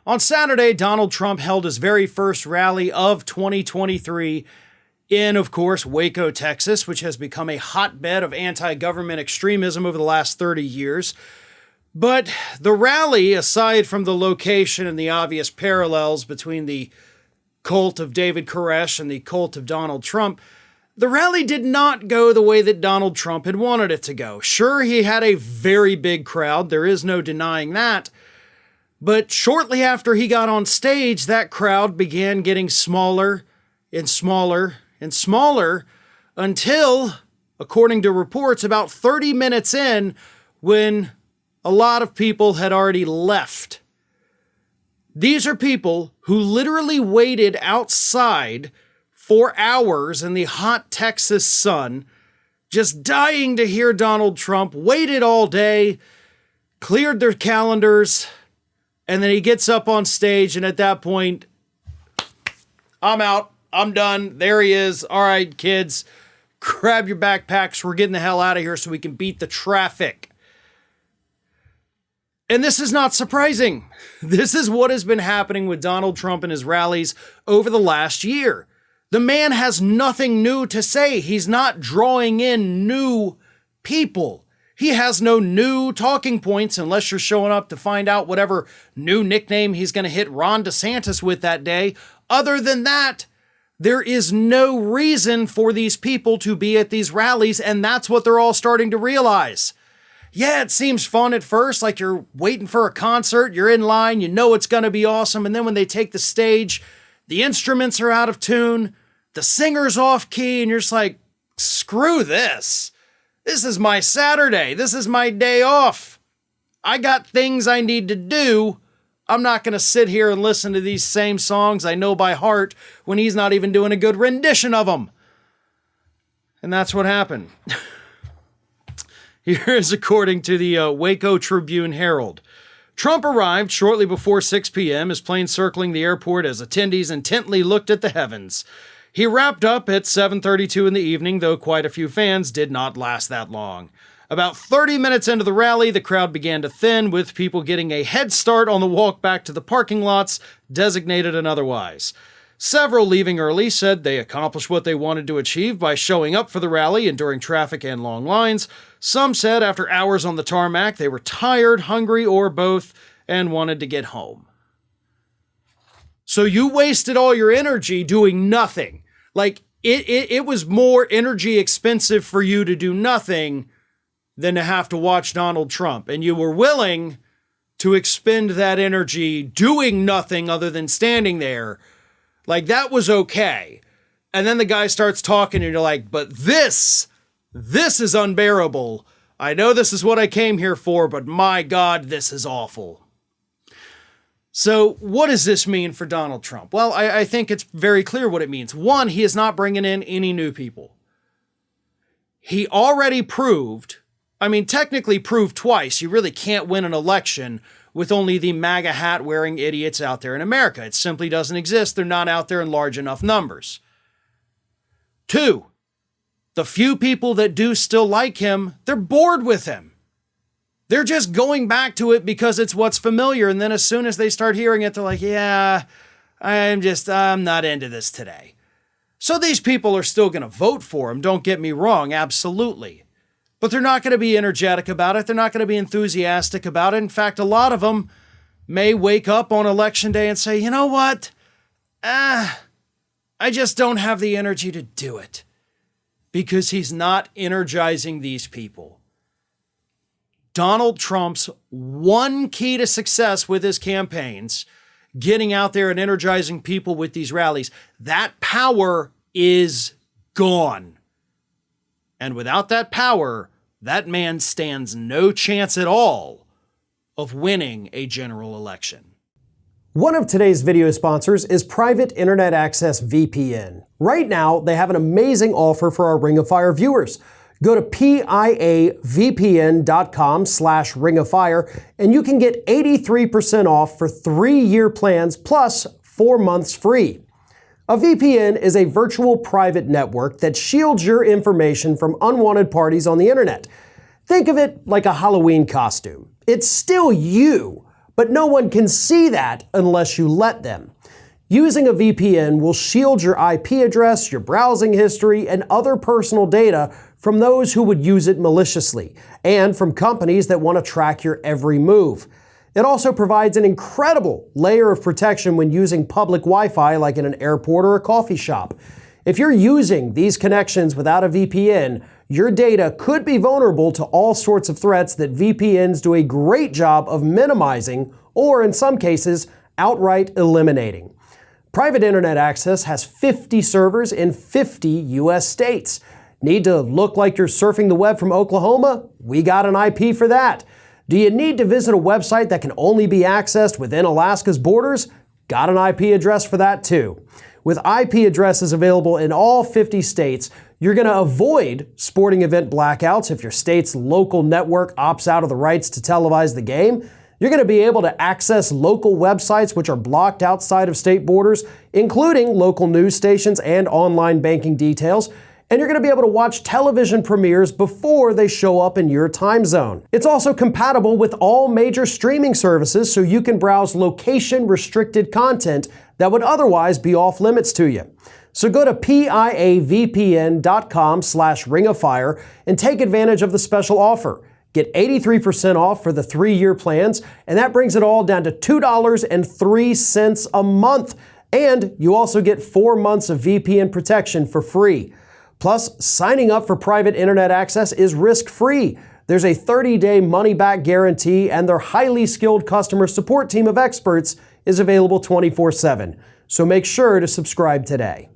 On Saturday, Donald Trump held his very first rally of 2023 in, of course, Waco, Texas, which has become a hotbed of anti-government extremism over the last 30 years. But the rally, aside from the location and the obvious parallels between the cult of David Koresh and the cult of Donald Trump, the rally did not go the way that Donald Trump had wanted it to go. Sure, he had a very big crowd. There is no denying that. But shortly after he got on stage, that crowd began getting smaller and smaller and smaller until, according to reports, about 30 minutes in, when a lot of people had already left. These are people who literally waited outside for hours in the hot Texas sun, just dying to hear Donald Trump, waited all day, cleared their calendars, and then he gets up on stage, and at that point, I'm out. I'm done. There he is. All right, kids, grab your backpacks. We're getting the hell out of here so we can beat the traffic. And this is not surprising. This is what has been happening with Donald Trump and his rallies over the last year. The man has nothing new to say. He's not drawing in new people. He has no new talking points unless you're showing up to find out whatever new nickname he's going to hit Ron DeSantis with that day. Other than that, there is no reason for these people to be at these rallies, and that's what they're all starting to realize. Yeah, it seems fun at first, like you're waiting for a concert, you're in line, you know it's going to be awesome, and then when they take the stage, the instruments are out of tune, the singer's off key, and you're just like, screw this. This is my Saturday. This is my day off. I got things I need to do. I'm not going to sit here and listen to these same songs I know by heart when he's not even doing a good rendition of them. And that's what happened. Here is according to the Waco Tribune-Herald. Trump arrived shortly before 6 p.m., his plane circling the airport as attendees intently looked at the heavens. He wrapped up at 7:32 in the evening, though quite a few fans did not last that long. About 30 minutes into the rally, the crowd began to thin, with people getting a head start on the walk back to the parking lots, designated and otherwise. Several leaving early said they accomplished what they wanted to achieve by showing up for the rally, enduring traffic and long lines. Some said after hours on the tarmac, they were tired, hungry, or both, and wanted to get home. So you wasted all your energy doing nothing. Like, it was more energy expensive for you to do nothing than to have to watch Donald Trump. And you were willing to expend that energy doing nothing other than standing there. Like, that was okay. And then the guy starts talking and you're like, but this is unbearable. I know this is what I came here for, but my God, this is awful. So what does this mean for Donald Trump? Well, I think it's very clear what it means. One, he is not bringing in any new people. He already proved, technically proved twice, you really can't win an election with only the MAGA hat wearing idiots out there in America. It simply doesn't exist. They're not out there in large enough numbers. Two, the few people that do still like him, they're bored with him. They're just going back to it because it's what's familiar. And then as soon as they start hearing it, they're like, yeah, I'm not into this today. So these people are still going to vote for him. Don't get me wrong. Absolutely. But they're not going to be energetic about it. They're not going to be enthusiastic about it. In fact, a lot of them may wake up on election day and say, you know what? I just don't have the energy to do it, because he's not energizing these people. Donald Trump's one key to success with his campaigns, getting out there and energizing people with these rallies, that power is gone. And without that power, that man stands no chance at all of winning a general election. One of today's video sponsors is Private Internet Access VPN. Right now, they have an amazing offer for our Ring of Fire viewers. Go to piavpn.com/Ring of Fire and you can get 83% off for 3-year plans plus 4 months free. A VPN is a virtual private network that shields your information from unwanted parties on the internet. Think of it like a Halloween costume. It's still you, but no one can see that unless you let them. Using a VPN will shield your IP address, your browsing history, and other personal data from those who would use it maliciously, and from companies that want to track your every move. It also provides an incredible layer of protection when using public Wi-Fi like in an airport or a coffee shop. If you're using these connections without a VPN, your data could be vulnerable to all sorts of threats that VPNs do a great job of minimizing, or in some cases, outright eliminating. Private internet access has 50 servers in 50 US states. Need to look like you're surfing the web from Oklahoma? We got an IP for that. Do you need to visit a website that can only be accessed within Alaska's borders? Got an IP address for that too. With IP addresses available in all 50 states, you're going to avoid sporting event blackouts if your state's local network opts out of the rights to televise the game. You're going to be able to access local websites which are blocked outside of state borders, including local news stations and online banking details. And you're going to be able to watch television premieres before they show up in your time zone. It's also compatible with all major streaming services, so you can browse location-restricted content that would otherwise be off limits to you. So go to piavpn.com/ringofire and take advantage of the special offer. Get 83% off for the 3-year plans, and that brings it all down to $2.03 a month. And you also get 4 months of VPN protection for free. Plus, signing up for private internet access is risk-free. There's a 30-day money-back guarantee, and their highly skilled customer support team of experts is available 24/7. So make sure to subscribe today.